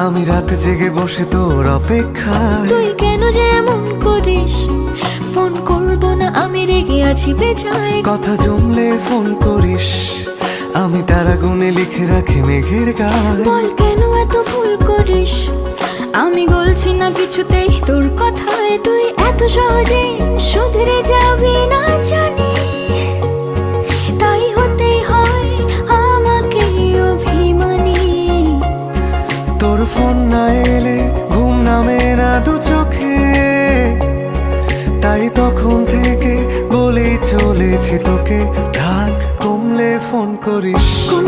আমি রাত জেগে বসে তোর অপেক্ষায়। তুই কেন যে এমন করিস? ফোন করব না আমি রেগে আছি বেজায়। কথা জমলে ফোন করিস, আমি তারা গুনে লিখে রাখি মেঘের গায়ে। বল কেন এত ভুল করিস? আমি গলছি না কিছুতেই তোর কথায়। তুই এত সহজে শুধরে যাবি না জানি, তাই হতেই হয় আমাকে অভিমানী। তোর ফোন না এলে ঘুম নামে না দু চোখে, তাই তখন থেকে বলেই চলেছি তোকে, ঢাক কমলে ফোন করিস। কোন